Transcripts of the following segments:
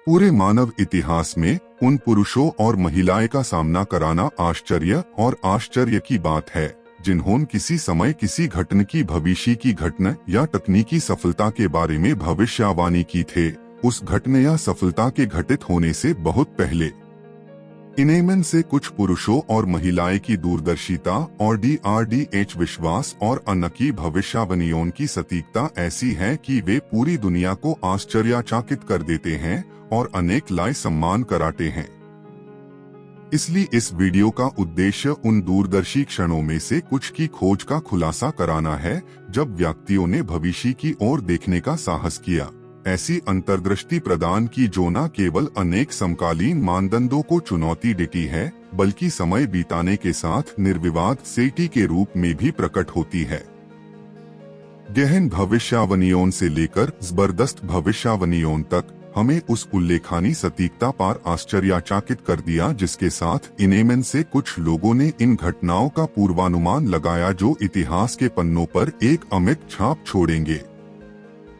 पूरे मानव इतिहास में उन पुरुषों और महिलाएं का सामना कराना आश्चर्य और आश्चर्य की बात है जिन्होंने किसी समय किसी घटना की भविष्य की घटना या तकनीकी सफलता के बारे में भविष्यवाणी की थे, उस घटना या सफलता के घटित होने से बहुत पहले। इनमें से कुछ पुरुषों और महिलाएं की दूरदर्शिता और DRDH विश्वास और अनकी भविष्यवाणियों की सटीकता ऐसी है कि वे पूरी दुनिया को आश्चर्यचकित कर देते हैं और अनेक लाए सम्मान कराते हैं। इसलिए इस वीडियो का उद्देश्य उन दूरदर्शी क्षणों में से कुछ की खोज का खुलासा कराना है जब व्यक्तियों ने भविष्य की ओर देखने का साहस किया, ऐसी अंतर्दृष्टि प्रदान की जो न केवल अनेक समकालीन मानदंडों को चुनौती देती है बल्कि समय बीताने के साथ निर्विवाद सत्य के रूप में भी प्रकट होती है। गहन भविष्यवाणियों से लेकर जबरदस्त भविष्यवाणियों तक हमें उस उल्लेखनीय सटीकता पर आश्चर्यचकित कर दिया जिसके साथ इनमें से कुछ लोगों ने इन घटनाओं का पूर्वानुमान लगाया जो इतिहास के पन्नों पर एक अमिट छाप छोड़ेंगे।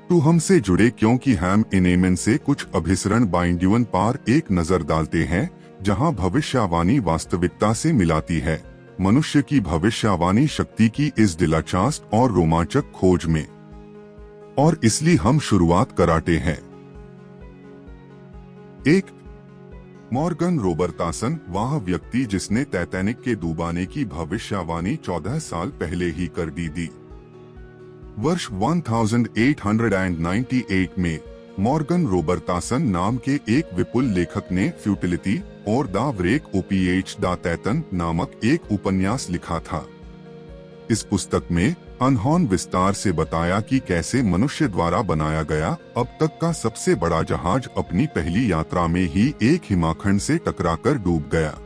तो हमसे जुड़े क्योंकि हम इनमें से कुछ अभिसरण बाइंडियन पर एक नजर डालते हैं जहां भविष्यवाणी वास्तविकता से मिलाती है मनुष्य की भविष्यवाणी शक्ति की इस दिलचस्प और रोमांचक खोज में। और इसलिए हम शुरुआत कराते हैं। 1. मॉर्गन रोबर्टसन, वह व्यक्ति जिसने टाइटैनिक के डूबने की भविष्यवाणी 14 साल पहले ही कर दी थी। वर्ष 1898 में मॉर्गन रोबर्टसन नाम के एक विपुल लेखक ने फ्यूटिलिटी और द व्रेक ओपीएच द टाइटन नामक एक उपन्यास लिखा था। इस पुस्तक में उन्होंने विस्तार से बताया कि कैसे मनुष्य द्वारा बनाया गया अब तक का सबसे बड़ा जहाज अपनी पहली यात्रा में ही एक हिमखंड से टकराकर डूब गया।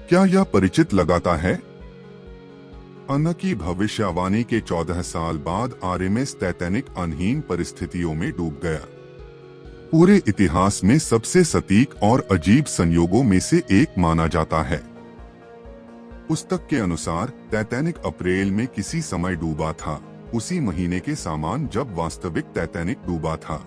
क्या यह परिचित लगाता है? अनकी भविष्यवाणी के 14 साल बाद RMS टाइटैनिक अनहीन परिस्थितियों में डूब गया। पूरे इतिहास में सबसे सटीक और अजीब संयोगों में से एक माना जाता है। पुस्तक के अनुसार टाइटैनिक अप्रैल में किसी समय डूबा था, उसी महीने के समान जब वास्तविक टाइटैनिक डूबा था।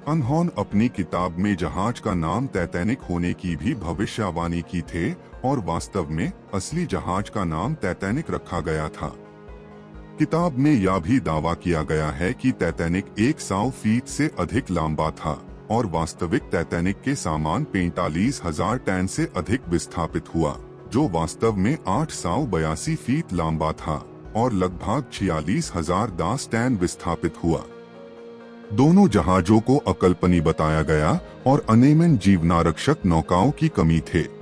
उन्होंने अपनी किताब में जहाज का नाम टाइटैनिक होने की भी भविष्यवाणी की थे और वास्तव में असली जहाज का नाम टाइटैनिक रखा गया था। किताब में यह भी दावा किया गया है कि टाइटैनिक 100 फीट से अधिक लंबा था और वास्तविक टाइटैनिक के सामान 45,000 टन से अधिक विस्थापित हुआ, जो वास्तव में 882 फीट लंबा था और लगभग 46,010 टन विस्थापित हुआ। दोनों जहाजों को अकल्पनीय बताया गया और अनेक जीवनारक्षक नौकाओं की कमी थे।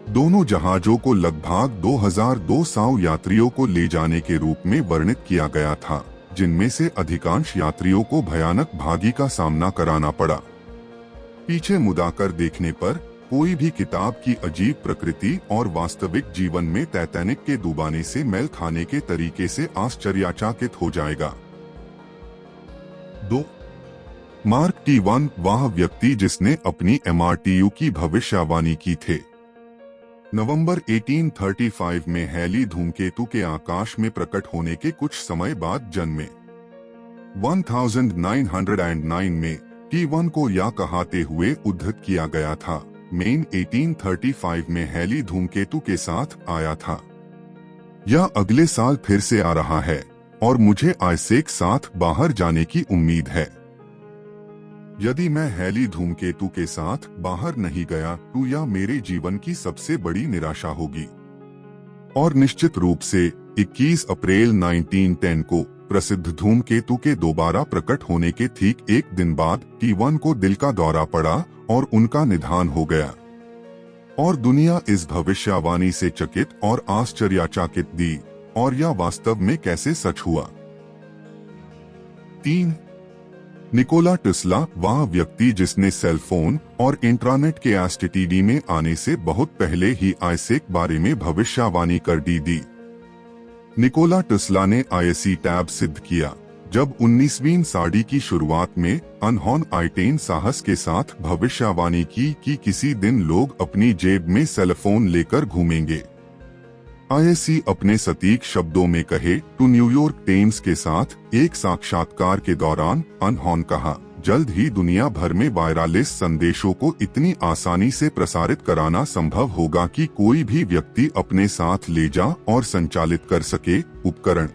दोनों जहाजों को लगभग 2200 यात्रियों को ले जाने के रूप में वर्णित किया गया था, जिनमें से अधिकांश यात्रियों को भयानक भागी का सामना कराना पड़ा। पीछे मुड़कर देखने पर कोई भी किताब की अजीब प्रकृति और वास्तविक जीवन में टाइटैनिक के डूबने से मेल खाने के तरीके से आश्चर्यचकित हो जाएगा। 2. मार्क T1, वह व्यक्ति जिसने अपनी MRTU की भविष्यवाणी की थे। नवंबर 1835 में हैली धूमकेतु के आकाश में प्रकट होने के कुछ समय बाद जन्मे। 1909 में T1 को यह कहते हुए उद्धृत किया गया था, मैं 1835 में हैली धूमकेतु के साथ आया था। यह अगले साल फिर से आ रहा है और मुझे आइसे के साथ बाहर जाने की उम्मीद है। यदि मैं हैली धूमकेतु के साथ बाहर नहीं गया तो यह मेरे जीवन की सबसे बड़ी निराशा होगी। और निश्चित रूप से 21 अप्रैल 1910 को प्रसिद्ध धूमकेतु के दोबारा प्रकट होने के ठीक एक दिन बाद T1 को दिल का दौरा पड़ा और उनका निधन हो गया। और दुनिया इस भविष्यवाणी से चकित और आश्चर्यचकित थी, और यह वास्तव में कैसे सच हुआ। 3. निकोला टेस्ला, वह व्यक्ति जिसने सेल फोन और इंटरनेट के एसटीडी में आने से बहुत पहले ही आइसे के बारे में भविष्यवाणी कर दी थी। निकोला टेस्ला ने आईसी टैब सिद्ध किया जब 19वीं सदी की शुरुआत में उन्होंने आइटेन साहस के साथ भविष्यवाणी की कि किसी दिन लोग अपनी जेब में सेल फोन लेकर घूमेंगे। आईसी अपने सटीक शब्दों में कहे तो न्यूयॉर्क टाइम्स के साथ एक साक्षात्कार के दौरान उन्होंने कहा, जल्द ही दुनिया भर में वायरलेस संदेशों को इतनी आसानी से प्रसारित कराना संभव होगा कि कोई भी व्यक्ति अपने साथ ले जा और संचालित कर सके उपकरण।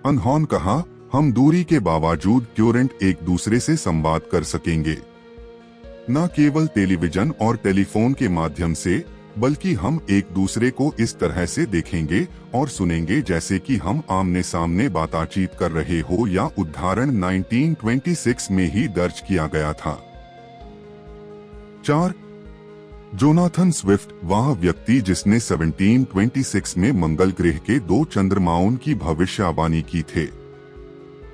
अनहोन कहा, हम दूरी के बावजूद तुरंत एक दूसरे से संवाद कर सकेंगे, न केवल टेलीविजन और टेलीफोन के माध्यम से, बल्कि हम एक दूसरे को इस तरह से देखेंगे और सुनेंगे जैसे कि हम आमने सामने बातचीत कर रहे हो। या उदाहरण 1926 में ही दर्ज किया गया था। 4. जोनाथन स्विफ्ट, वह व्यक्ति जिसने 1726 में मंगल ग्रह के 2 चंद्रमाओं की भविष्यवाणी की थे।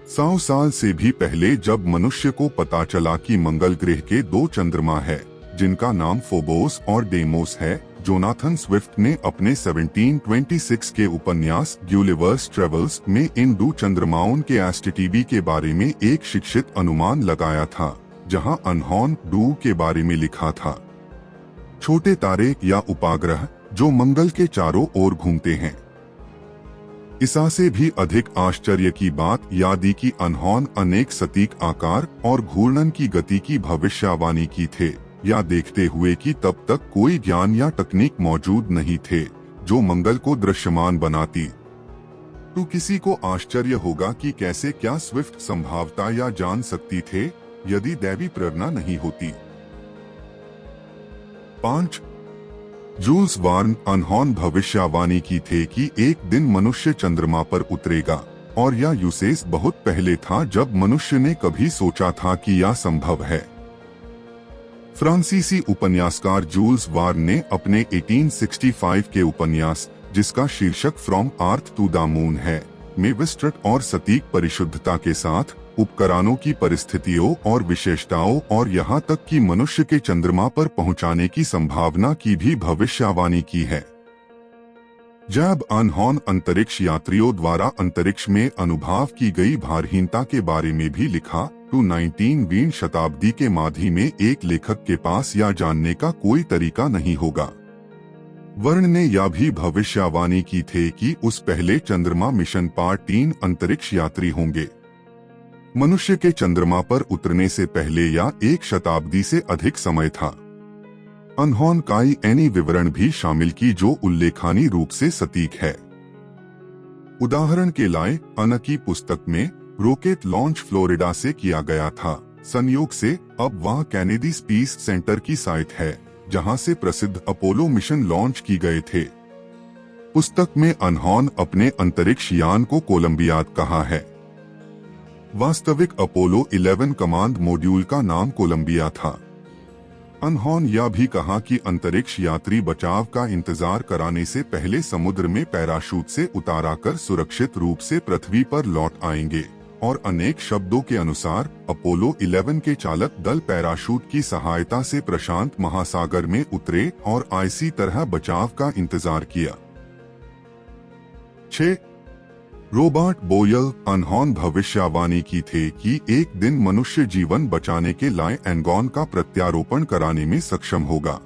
100 साल से भी पहले जब मनुष्य को पता चला कि मंगल ग्रह के 2 चंद्रमा है जिनका नाम फोबोस और डेमोस है, जोनाथन स्विफ्ट ने अपने 1726 के उपन्यास गुलिवर्स ट्रेवल्स में इन 2 चंद्रमाओं के एस्टिटीवी के बारे में एक शिक्षित अनुमान लगाया था, जहां अनहोन 2 के बारे में लिखा था। छोटे तारे या उपग्रह जो मंगल के चारों ओर घूमते हैं। इससे भी अधिक आश्चर्य की बात यादी की अनहोन अनेक सटीक आकार और घूर्णन की गति की भविष्यवाणी की थे, या देखते हुए कि तब तक कोई ज्ञान या तकनीक मौजूद नहीं थे जो मंगल को दृश्यमान बनाती। तो किसी को आश्चर्य होगा कि कैसे क्या स्विफ्ट संभावता या जान सकती थे यदि दैवी प्रेरणा नहीं होती। 5. जूल्स वार्न, अनहोन भविष्यवाणी की थे कि एक दिन मनुष्य चंद्रमा पर उतरेगा, और यह यूसेस बहुत पहले था जब मनुष्य ने कभी सोचा था कि यह संभव है। फ्रांसीसी उपन्यासकार जूल्स वार्न ने अपने 1865 के उपन्यास, जिसका शीर्षक from earth to the moon है, में विस्तृत और सटीक परिशुद्धता के साथ उपकरणों की परिस्थितियों और विशेषताओं और यहाँ तक कि मनुष्य के चंद्रमा पर पहुँचाने की संभावना की भी भविष्यवाणी की है। जब अनहोन अंतरिक्ष यात्रियों द्वारा अंतरिक्ष में अनुभव की गई भारहीनता के बारे में भी लिखा, तो 19वीं शताब्दी के माध्यम में एक लेखक के पास यह जानने का कोई तरीका नहीं होगा। वर्ण ने यह भी भविष्यवाणी की थी कि उस पहले चंद्रमा मिशन पर 3 अंतरिक्ष यात्री होंगे। मनुष्य के चंद्रमा पर उतरने से पहले या 1 शताब्दी से अधिक समय था। अनहोन काई ऐनी विवरण भी शामिल की जो उल्लेखनीय रूप से सटीक है। उदाहरण के लिए अन की पुस्तक में रॉकेट लॉन्च फ्लोरिडा से किया गया था। संयोग से अब वह कैनेडी स्पेस सेंटर की साइट है जहां से प्रसिद्ध अपोलो मिशन लॉन्च की गए थे। पुस्तक में अनहोन अपने अंतरिक्ष यान को कोलंबियाड कहा है। वास्तविक अपोलो 11 कमांड मॉड्यूल का नाम कोलंबिया था। अनहोन यह भी कहा कि अंतरिक्ष यात्री बचाव का इंतजार कराने से पहले समुद्र में पैराशूट से उताराकर सुरक्षित रूप से पृथ्वी पर लौट आएंगे, और अनेक शब्दों के अनुसार अपोलो 11 के चालक दल पैराशूट की सहायता से प्रशांत महासागर में उतरे और इसी तरह बचाव का इंतजार किया। 6. रॉबर्ट बोयल, अनहोन भविष्यवाणी की थी कि एक दिन मनुष्य जीवन बचाने के लिए एंगोन का प्रत्यारोपण कराने में सक्षम होगा।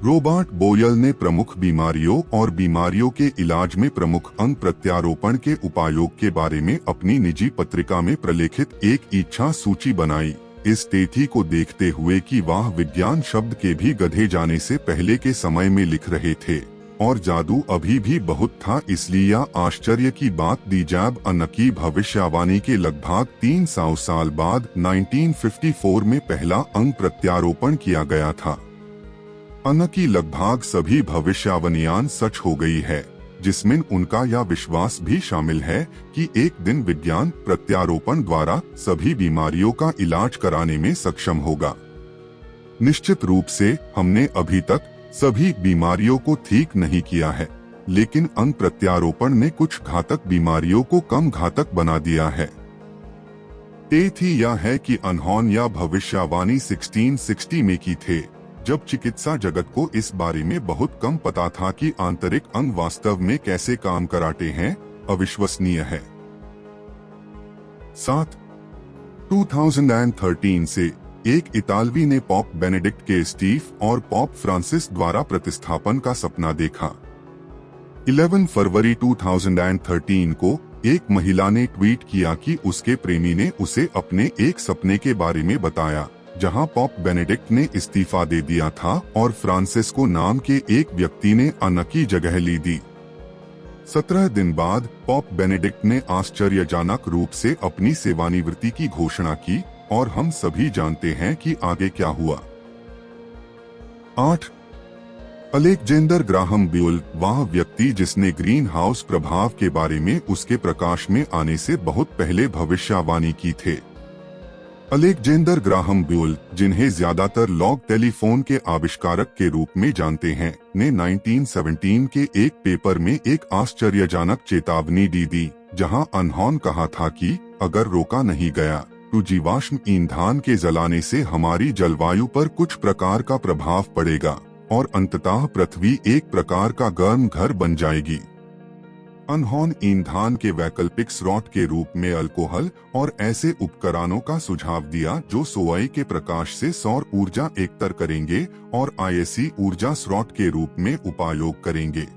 रॉबर्ट बोयल ने प्रमुख बीमारियों और बीमारियों के इलाज में प्रमुख अंग प्रत्यारोपण के उपायों के बारे में अपनी निजी पत्रिका में प्रलेखित एक इच्छा सूची बनाई, इस तिथि को देखते हुए कि वह विज्ञान शब्द के भी गधे जाने से पहले के समय में लिख रहे थे, और जादू अभी भी बहुत था। इसलिए यह आश्चर्य की बात दी जब अन की भविष्यवाणी के लगभग 300 साल बाद 1954 में पहला अंग प्रत्यारोपण किया गया था। अन की लगभग सभी भविष्यवाणियां सच हो गई है, जिसमें उनका यह विश्वास भी शामिल है कि एक दिन विज्ञान प्रत्यारोपण द्वारा सभी बीमारियों का इलाज कराने में सक्षम होगा। निश्चित रूप से हमने अभी तक सभी बीमारियों को ठीक नहीं किया है, लेकिन अंग प्रत्यारोपण ने कुछ घातक बीमारियों को कम घातक बना दिया है। तथ्य यह है कि अनहोन या भविष्यवाणी 1660 में की थे, जब चिकित्सा जगत को इस बारे में बहुत कम पता था कि आंतरिक अंग वास्तव में कैसे काम कराते हैं। अविश्वसनीय है। 7. 2013 से एक इतालवी ने पॉप बेनेडिक्ट के स्टीफ और पॉप फ्रांसिस द्वारा प्रतिस्थापन का सपना देखा। 11 फरवरी 2013 को एक महिला ने ट्वीट किया कि उसके प्रेमी ने उसे अपने एक सपने के बारे में बताया, जहां पॉप बेनेडिक्ट ने इस्तीफा दे दिया था और फ्रांसिस्को नाम के एक व्यक्ति ने अन्ना की जगह ली दी। 17 दिन बाद पॉप बेनेडिक्ट ने आश्चर्यजनक रूप से अपनी सेवानिवृत्ति की घोषणा की और हम सभी जानते हैं कि आगे क्या हुआ। 8. अलेक्जेंडर ग्राहम बेल, वह व्यक्ति जिसने ग्रीन हाउस प्रभाव के बारे में उसके प्रकाश में आने से बहुत पहले भविष्यवाणी की थे। अलेक्जेंडर ग्राहम बेल, जिन्हें ज्यादातर लॉग टेलीफोन के आविष्कारक के रूप में जानते हैं, ने 1917 के एक पेपर में एक आश्चर्यजनक चेतावनी दी जहां उन्होंने कहा था कि अगर रोका नहीं गया तो जीवाश्म ईंधन के जलाने से हमारी जलवायु पर कुछ प्रकार का प्रभाव पड़ेगा और अंततः पृथ्वी एक प्रकार का गर्म घर बन जाएगी। उन्होंने ईंधन के वैकल्पिक स्रोत के रूप में अल्कोहल और ऐसे उपकरणों का सुझाव दिया जो सोए के प्रकाश से सौर ऊर्जा एकत्र करेंगे और आईसी ऊर्जा स्रोत के रूप में उपयोग करेंगे।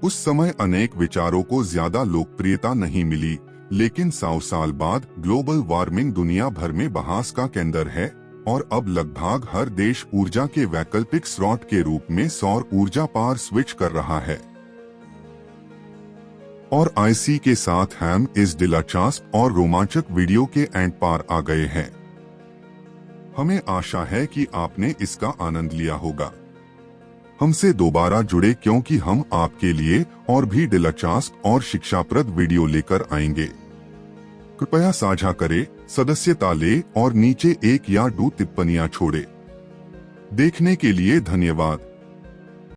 उस समय अनेक विचारों को ज्यादा लोकप्रियता नहीं मिली, लेकिन 100 साल बाद ग्लोबल वार्मिंग दुनिया भर में बहस का केंद्र है और अब लगभग हर देश ऊर्जा के वैकल्पिक स्रोत के रूप में सौर ऊर्जा पर स्विच कर रहा है। और आईसी के साथ हम इस दिलचस्प और रोमांचक वीडियो के एंड पर आ गए हैं। हमें आशा है कि आपने इसका आनंद लिया होगा। हमसे दोबारा जुड़े क्योंकि हम आपके लिए और भी दिलचस्प और शिक्षाप्रद वीडियो लेकर आएंगे। कृपया साझा करें, सदस्यता लें और नीचे 1 या 2 टिप्पणियां छोड़ें। देखने के लिए धन्यवाद।